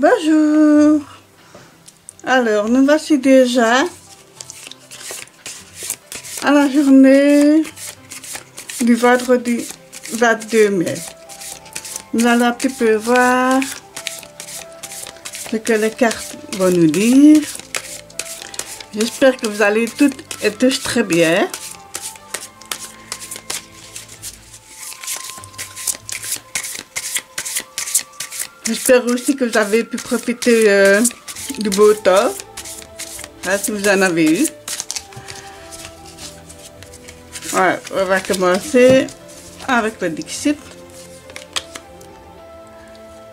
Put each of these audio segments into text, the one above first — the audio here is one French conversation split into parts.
Bonjour. Alors, nous voici déjà à la journée du vendredi 22 mai. Nous allons un petit peu voir ce que les cartes vont nous dire. J'espère que vous allez toutes et tous très bien. J'espère aussi que vous avez pu profiter du beau temps, si vous en avez eu. Ouais, on va commencer avec le Dixit.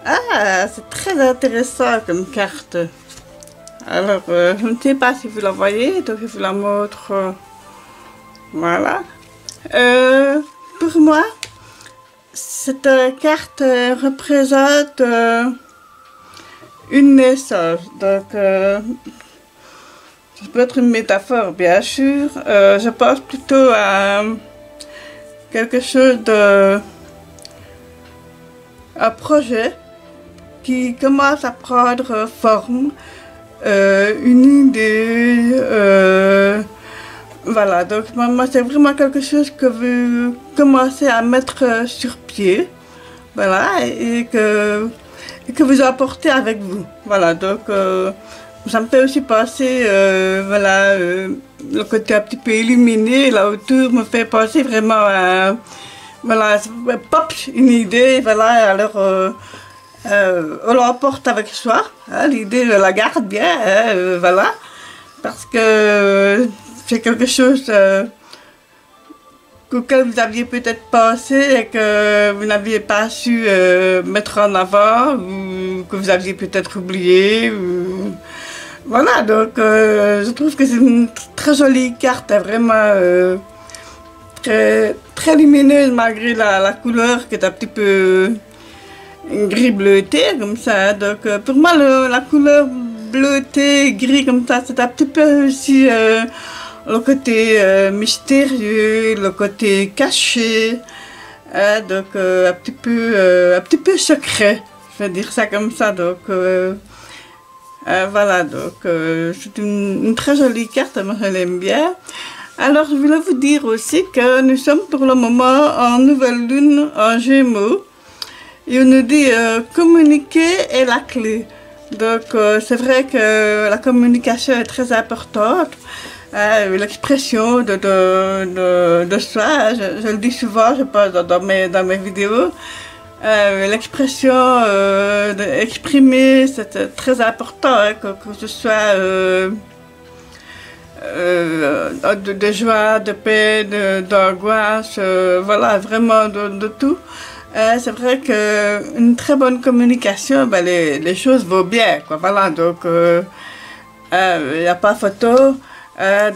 Ah, c'est très intéressant comme carte. Alors, je ne sais pas si vous la voyez, donc je vous la montre. Voilà. Pour moi, cette carte représente une naissance. Donc, ça peut être une métaphore, bien sûr. Je pense plutôt à quelque chose de... un projet qui commence à prendre forme, une idée, voilà, donc moi c'est vraiment quelque chose que vous commencez à mettre sur pied, voilà, et que vous apportez avec vous, voilà, donc ça me fait aussi penser, voilà, le côté un petit peu illuminé là autour me fait penser vraiment à, voilà, pop, une idée, voilà, alors on l'emporte avec soi, hein, l'idée je la garde bien, hein, voilà, parce que c'est quelque chose auquel vous aviez peut-être pensé et que vous n'aviez pas su mettre en avant, ou que vous aviez peut-être oublié. Ou... Voilà, donc je trouve que c'est une très jolie carte, vraiment très, très lumineuse malgré la couleur qui est un petit peu gris bleuté comme ça. Donc pour moi la couleur bleuté, gris comme ça, c'est un petit peu aussi le côté mystérieux, le côté caché, donc un petit peu secret, je vais dire ça comme ça. Donc voilà, donc c'est une très jolie carte, moi je l'aime bien. Alors je voulais vous dire aussi que nous sommes pour le moment en nouvelle lune en Gémeaux et on nous dit communiquer est la clé. Donc c'est vrai que la communication est très importante. L'expression de soi, je le dis souvent, je pense dans mes vidéos, l'expression d'exprimer, c'est très important, hein, que ce soit de joie, de paix, d'angoisse, voilà, vraiment de tout. C'est vrai qu'une très bonne communication, ben, les choses vont bien, quoi, voilà, donc il n'y a pas photo.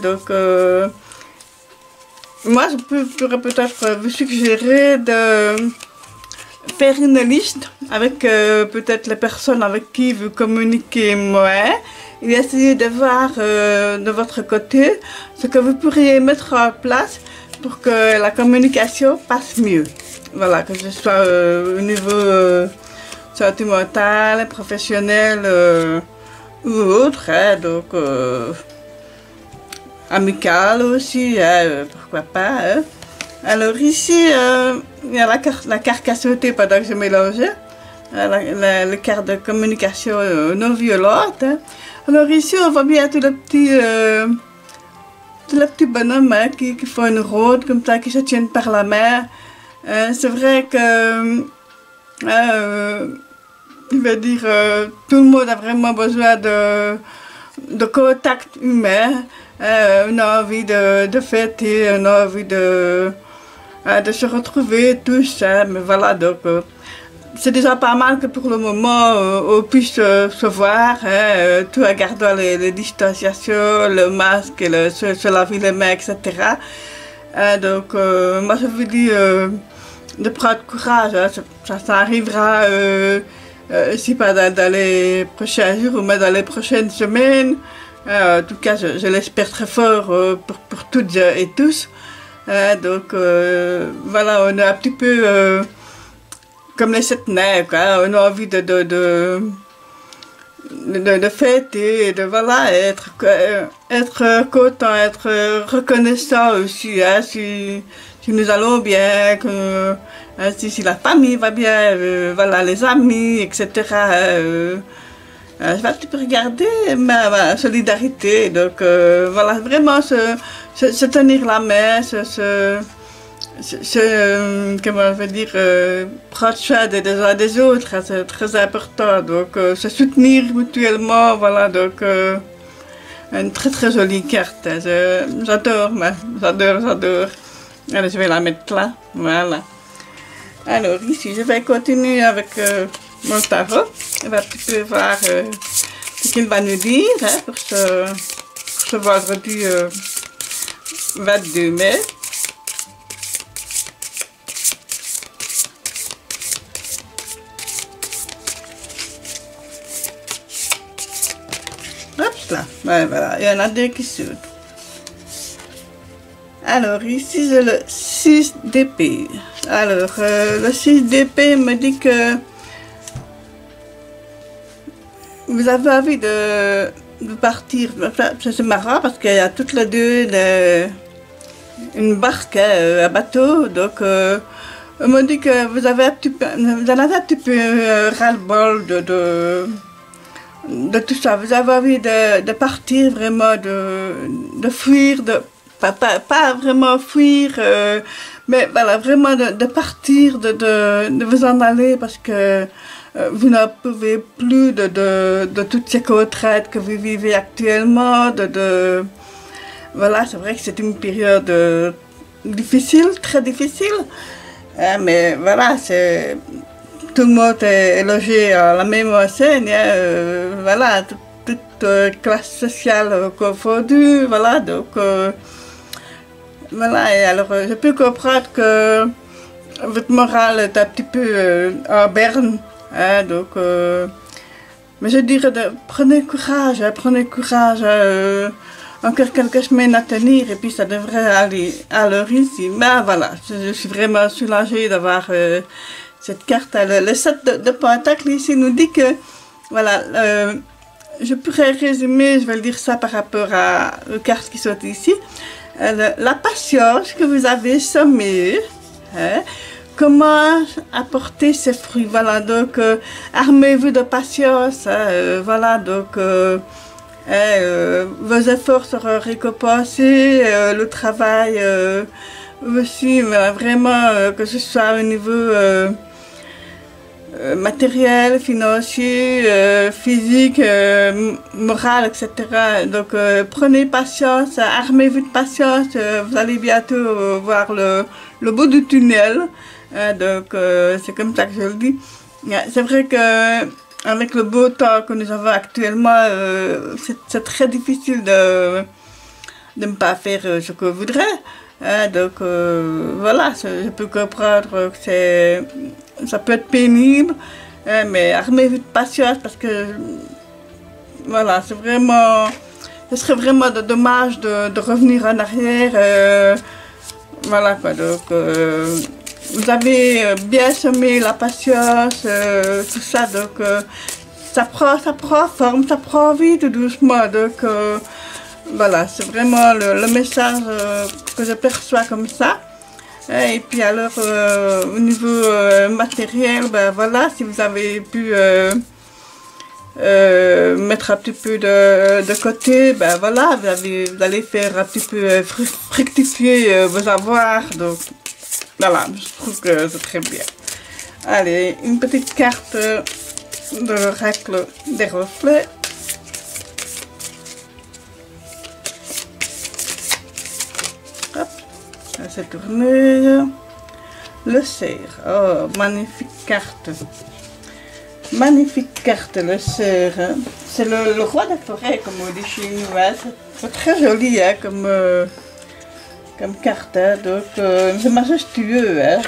Donc, moi, je pourrais peut-être vous suggérer de faire une liste avec peut-être les personnes avec qui vous communiquez moins et essayer de voir de votre côté ce que vous pourriez mettre en place pour que la communication passe mieux. Voilà, que ce soit au niveau sentimental, professionnel ou autre, hein, donc... amical aussi, pourquoi pas. Hein. Alors ici, il y a la carte qui a sauté pendant que je mélangeais, la carte de communication non violente. Hein. Alors ici, on voit bien tous les petits bonhommes, hein, qui font une ronde comme ça, qui se tiennent par la main. C'est vrai que, je veux dire, tout le monde a vraiment besoin de contact humain. On a envie de fêter, on a envie de se retrouver tous, hein, mais voilà, donc c'est déjà pas mal que pour le moment on puisse se voir, hein, tout en gardant les distanciations, le masque, et se laver les mains, etc. Donc moi je vous dis de prendre courage, hein, ça arrivera si pas dans les prochains jours ou même dans les prochaines semaines. En tout cas, je l'espère très fort pour toutes et tous. Donc voilà, on est un petit peu comme les sept nains, quoi. On a envie de fêter, de voilà, être content, être reconnaissant aussi, hein, si nous allons bien, que, hein, si la famille va bien, voilà, les amis, etc. Je vais un petit peu regarder ma solidarité, donc voilà, vraiment se tenir la main, comment je veux dire, prendre soin des uns des autres, hein, c'est très important. Donc, se soutenir mutuellement, voilà. Donc, une très très jolie carte. Hein, j'adore, j'adore. Allez, je vais la mettre là, voilà. Alors, ici, je vais continuer avec mon tarot. On va un petit peu voir ce qu'il va nous dire hein, pour ce vendredi 22 mai. Hop là, ouais, voilà, il y en a deux qui sautent. Alors ici j'ai le 6 d'épée. Alors le 6 d'épée me dit que vous avez envie de partir. C'est marrant parce qu'il y a toutes les deux une barque, un bateau. Donc on me dit que vous en avez un petit peu ras-le-bol de tout ça. Vous avez envie de partir vraiment, de fuir, pas vraiment fuir, mais voilà, vraiment de partir, de vous en aller parce que vous n'en pouvez plus de toutes ces contraintes que vous vivez actuellement. Voilà, c'est vrai que c'est une période difficile, très difficile, hein, mais voilà, tout le monde est logé à la même enseigne, hein, voilà, toute classe sociale confondue, voilà, donc voilà, et alors je peux comprendre que votre morale est un petit peu en berne, hein, donc, mais je dirais prenez courage, encore quelques semaines à tenir et puis ça devrait aller ici, mais voilà, je suis vraiment soulagée d'avoir cette carte. Le 7 de Pentacle ici nous dit que, voilà, je pourrais résumer, je vais le dire ça par rapport aux cartes qui sont ici. La patience que vous avez semée, hein, comment apporter ses fruits, voilà, donc armez-vous de patience, hein, voilà, donc vos efforts seront récompensés, le travail aussi, vraiment, que ce soit au niveau matériel, financier, physique, moral, etc. Donc prenez patience, armez-vous de patience, vous allez bientôt voir le bout du tunnel. Donc c'est comme ça que je le dis. C'est vrai que avec le beau temps que nous avons actuellement, c'est très difficile de ne pas faire ce qu'on voudrait. Donc voilà, je peux comprendre que ça peut être pénible, mais armez-vous de patience parce que voilà, ce serait vraiment dommage de revenir en arrière. Voilà quoi, donc vous avez bien semé la patience, tout ça, donc ça prend forme, ça prend vie tout doucement, donc voilà, c'est vraiment le message que je perçois comme ça. Et puis alors, au niveau matériel, ben voilà, si vous avez pu mettre un petit peu de côté, ben voilà, vous allez faire un petit peu fructifier vos avoirs. Donc voilà, je trouve que c'est très bien. Allez, une petite carte de l'oracle des reflets. Hop, ça s'est tourné. Le cerf. Oh, magnifique carte. Magnifique carte, le cerf. Hein. C'est le roi des forêts, comme on dit chez nous. Hein. C'est très joli hein, comme carte. Hein. Donc, c'est majestueux. Hein.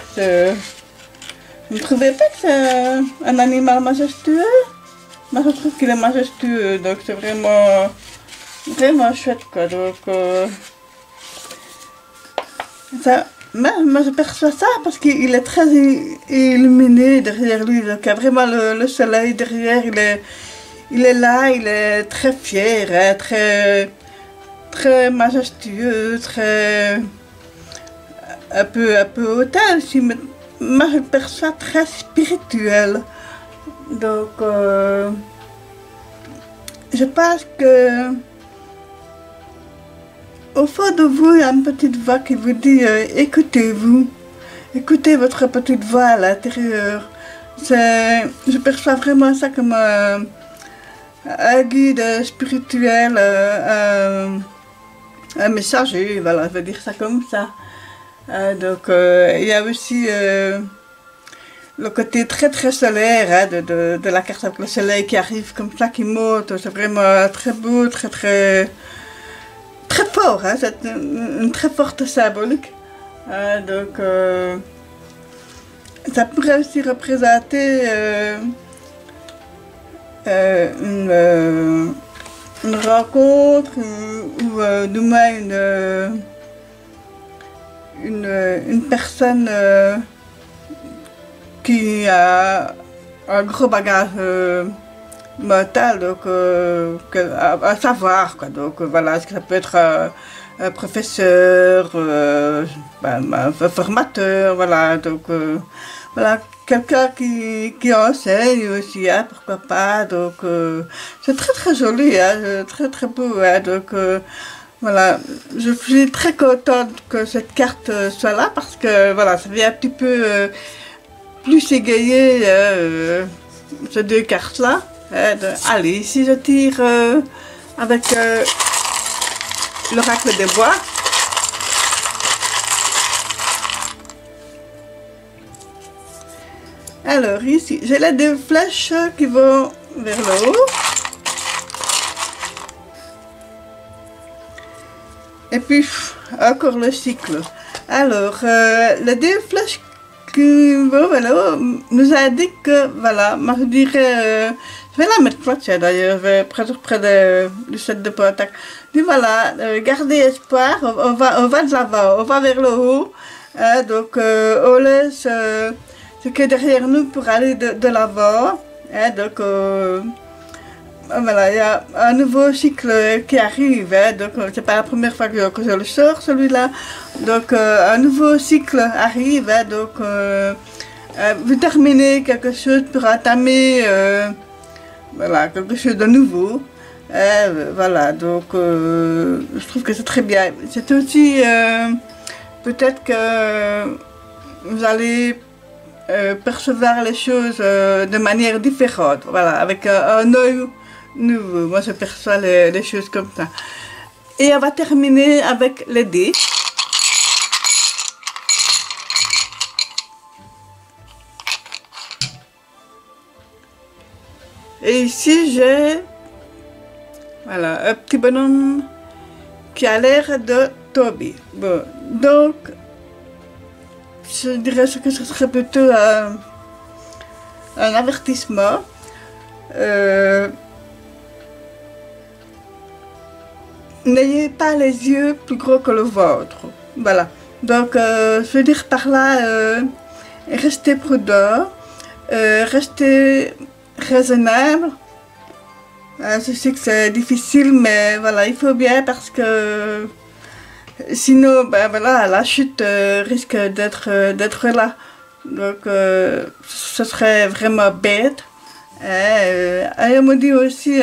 Vous ne trouvez pas que c'est un animal majestueux? Moi, je trouve qu'il est majestueux. Donc, c'est vraiment chouette. Quoi. Donc, ça, moi, je perçois ça parce qu'il est très illuminé derrière lui. Donc, il y a vraiment le soleil derrière. il est là, il est très fier, hein, très majestueux, un peu hautain aussi, mais moi je le perçois très spirituel. Donc, je pense que au fond de vous, il y a une petite voix qui vous dit écoutez-vous, écoutez votre petite voix à l'intérieur. Je perçois vraiment ça comme un guide spirituel, un messager, voilà, je vais dire ça comme ça. Donc, il y a aussi le côté très solaire hein, de la carte avec le soleil qui arrive comme ça, qui monte. C'est vraiment très beau, très fort. Hein, c'est une très forte symbolique. Donc, ça pourrait aussi représenter une rencontre ou du moins une personne qui a un gros bagage mental, donc à savoir quoi. Donc voilà, ça peut être un professeur, un formateur, voilà. Donc voilà, quelqu'un qui enseigne aussi, hein, pourquoi pas. Donc c'est très joli, hein, très beau, hein, donc. Voilà, je suis très contente que cette carte soit là parce que voilà, ça vient un petit peu plus égayer ces deux cartes-là. Allez, si je tire avec l'oracle des bois. Alors ici, j'ai là deux flèches qui vont vers le haut. Et puis, encore le cycle. Alors, les deux flèches qui vont vers le haut nous indiquent que, voilà, moi je dirais, je vais la mettre quoi, tiens d'ailleurs, près du set de pentacle. Puis voilà, gardez espoir, on va de l'avant, on va vers le haut. Hein, donc, on laisse ce qui est derrière nous pour aller de l'avant. Hein, donc, voilà, il y a un nouveau cycle qui arrive, hein, donc c'est pas la première fois que je le sors celui-là. Donc un nouveau cycle arrive, hein, donc vous terminez quelque chose pour entamer voilà, quelque chose de nouveau. Voilà, donc je trouve que c'est très bien. C'est aussi peut-être que vous allez percevoir les choses de manière différente, voilà, avec un œil nouveau. Moi je perçois les choses comme ça. Et on va terminer avec les dés. Et ici j'ai voilà, un petit bonhomme qui a l'air de Toby. Bon, donc je dirais que ce serait plutôt un avertissement. N'ayez pas les yeux plus gros que le ventre. Voilà. Donc, je veux dire par là, restez prudent, restez raisonnable. Je sais que c'est difficile, mais voilà, il faut bien parce que sinon, ben voilà, la chute risque d'être là. Donc, ce serait vraiment bête. Et on me dit aussi,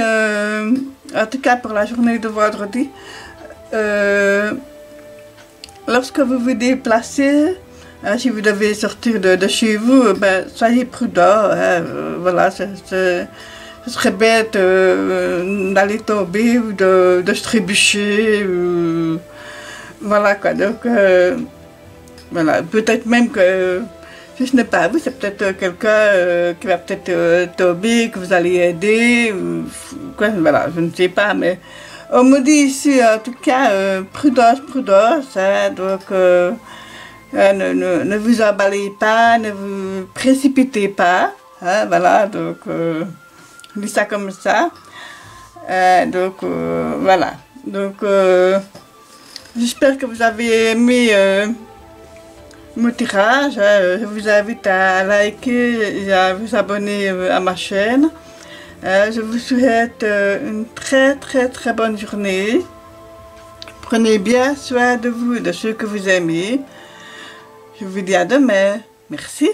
en tout cas pour la journée de vendredi, lorsque vous vous déplacez, si vous devez sortir de chez vous, ben, soyez prudent. Voilà, ce serait bête d'aller tomber ou de se trébucher. Voilà quoi, donc voilà, peut-être même que si ce n'est pas vous, c'est peut-être quelqu'un qui va peut-être tomber, que vous allez aider, ou quoi, voilà, je ne sais pas, mais on me dit ici, en tout cas, prudence, hein, donc ne vous emballez pas, ne vous précipitez pas, hein, voilà, donc je dis ça comme ça, donc voilà, donc j'espère que vous avez aimé mon tirage. Je vous invite à liker et à vous abonner à ma chaîne. Je vous souhaite une très bonne journée. Prenez bien soin de vous et de ceux que vous aimez. Je vous dis à demain. Merci.